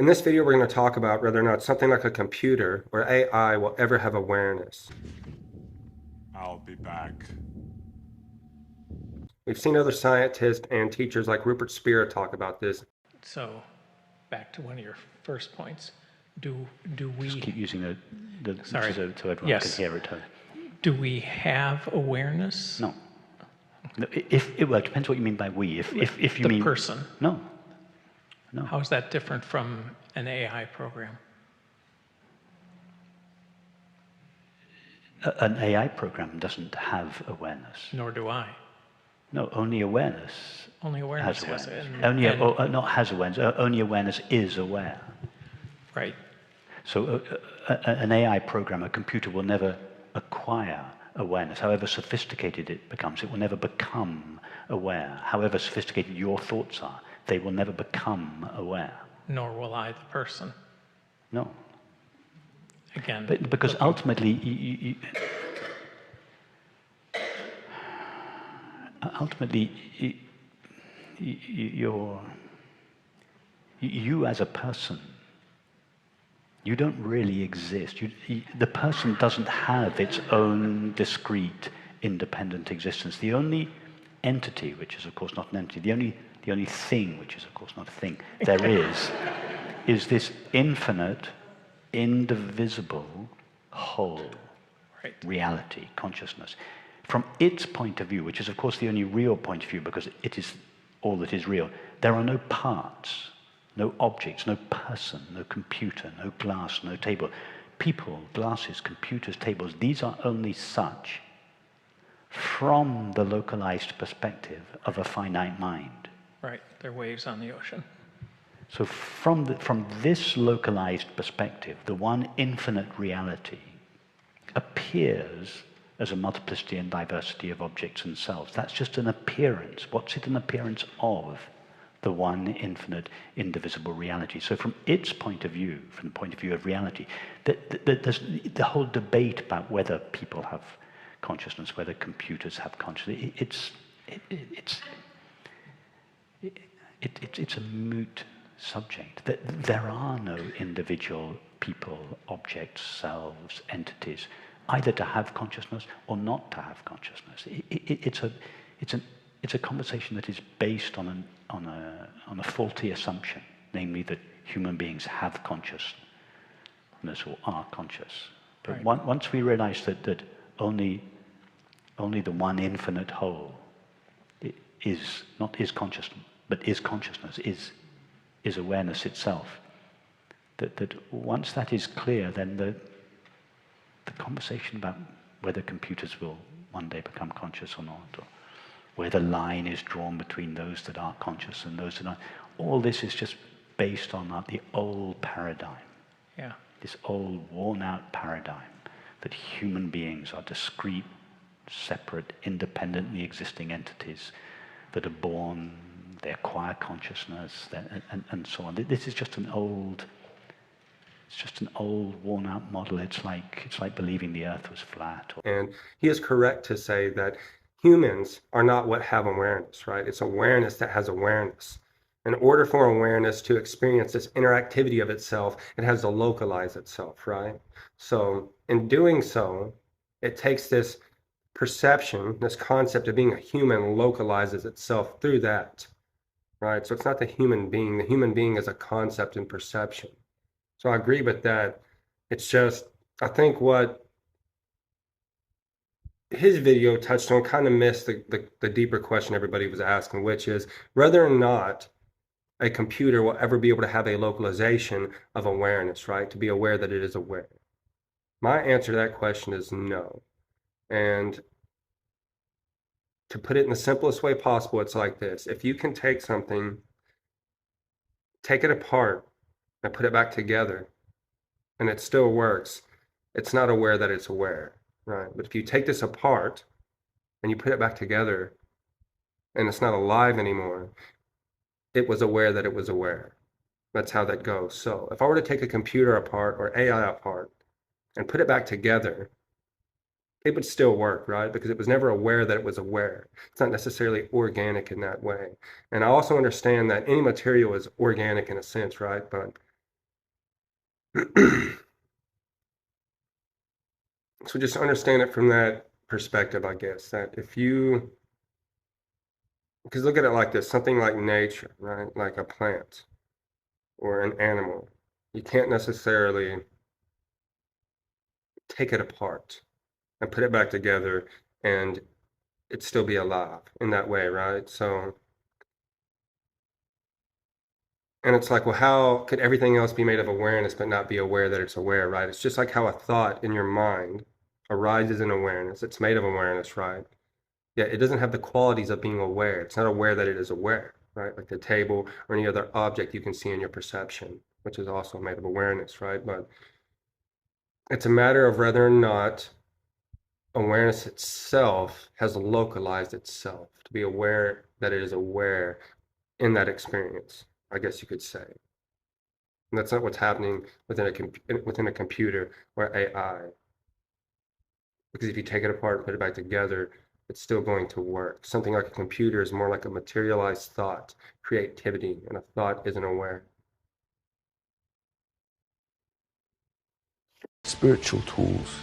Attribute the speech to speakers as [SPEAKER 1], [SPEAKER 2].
[SPEAKER 1] In this video, we're going to talk about whether or not something like a computer or AI will ever have awareness.
[SPEAKER 2] I'll be back.
[SPEAKER 1] We've seen other scientists and teachers like Rupert Spira talk about this.
[SPEAKER 3] So, back to one of your first points. Do
[SPEAKER 4] Just keep
[SPEAKER 3] we,
[SPEAKER 4] using the
[SPEAKER 3] Sorry.
[SPEAKER 4] so everyone
[SPEAKER 3] Yes.
[SPEAKER 4] can hear it.
[SPEAKER 3] do we have awareness?
[SPEAKER 4] No. No, well, it depends what you mean by we. If you
[SPEAKER 3] The
[SPEAKER 4] mean
[SPEAKER 3] person.
[SPEAKER 4] no,
[SPEAKER 3] How is that different from an AI program?
[SPEAKER 4] an AI program doesn't have awareness.
[SPEAKER 3] Nor do I.
[SPEAKER 4] No, only awareness
[SPEAKER 3] Only awareness
[SPEAKER 4] has
[SPEAKER 3] has
[SPEAKER 4] awareness.
[SPEAKER 3] it.
[SPEAKER 4] Not has awareness. Only awareness is aware.
[SPEAKER 3] Right.
[SPEAKER 4] So an AI program, a computer, will never acquire awareness. However sophisticated it becomes, it will never become aware. However sophisticated your thoughts are, they will never become aware.
[SPEAKER 3] Nor will I, the person.
[SPEAKER 4] No.
[SPEAKER 3] Again.
[SPEAKER 4] But because ultimately, you as a person, you don't really exist. The person doesn't have its own discrete, independent existence. The only entity, which is of course not an entity, the only thing, which is of course not a thing, there is this infinite, indivisible whole,
[SPEAKER 3] Right.
[SPEAKER 4] reality, consciousness. From its point of view, which is of course the only real point of view because it is all that is real, there are no parts, no objects, no person, no computer, no glass, no table. People, glasses, computers, tables, these are only such from the localized perspective of a finite mind.
[SPEAKER 3] Right. They're waves on the ocean.
[SPEAKER 4] So from this localized perspective, the one infinite reality appears as a multiplicity and diversity of objects and selves. That's just an appearance. What's it an appearance of? The one infinite, indivisible reality. So from its point of view, from the point of view of reality, there's the whole debate about whether people have consciousness, whether computers have consciousness. It's a moot subject. There are no individual people, objects, selves, entities, either to have consciousness or not to have consciousness. It's a conversation that is based on a faulty assumption, namely that human beings have consciousness or are conscious. But
[SPEAKER 3] Right.
[SPEAKER 4] once we realize that only the one infinite whole is not is consciousness, but is consciousness, is awareness itself. That once that is clear, then the conversation about whether computers will one day become conscious or not, or where the line is drawn between those that are conscious and those that aren't, all this is just based on the old paradigm.
[SPEAKER 3] Yeah.
[SPEAKER 4] This old, worn-out paradigm that human beings are discrete, separate, independently existing entities that are born, they acquire consciousness, and so on. This is just an old, worn-out model. It's like believing the Earth was flat.
[SPEAKER 1] And he is correct to say that humans are not what have awareness, right? It's awareness that has awareness. In order for awareness to experience this interactivity of itself, it has to localize itself, right? So in doing so, it takes this perception, this concept of being a human, localizes itself through that, right? So it's not the human being. The human being is a concept in perception. So I agree with that. It's just, I think what his video touched on kind of missed the deeper question everybody was asking, which is whether or not a computer will ever be able to have a localization of awareness, right? To be aware that it is aware. My answer to that question is no. And to put it in the simplest way possible, it's like this. If you can take something, take it apart, and put it back together, and it still works, it's not aware that it's aware, right? But if you take this apart and you put it back together and it's not alive anymore, it was aware that it was aware. That's how that goes. So if I were to take a computer apart or AI apart and put it back together, it would still work, right? Because it was never aware that it was aware. It's not necessarily organic in that way. And I also understand that any material is organic in a sense, right? But So just understand it from that perspective, I guess, that if you, because look at it like this, something like nature, right? Like a plant or an animal. You can't necessarily take it apart and put it back together and it still be alive in that way, right? So, and it's like, well, how could everything else be made of awareness but not be aware that it's aware, right? It's just like how a thought in your mind arises in awareness. It's made of awareness, right? Yeah, it doesn't have the qualities of being aware. It's not aware that it is aware, right? Like the table or any other object you can see in your perception, which is also made of awareness, right? But it's a matter of whether or not awareness itself has localized itself to be aware that it is aware in that experience, I guess you could say. And that's not what's happening within a computer or AI. Because if you take it apart and put it back together, it's still going to work. Something like a computer is more like a materialized thought, creativity, and a thought isn't aware.
[SPEAKER 5] Spiritual tools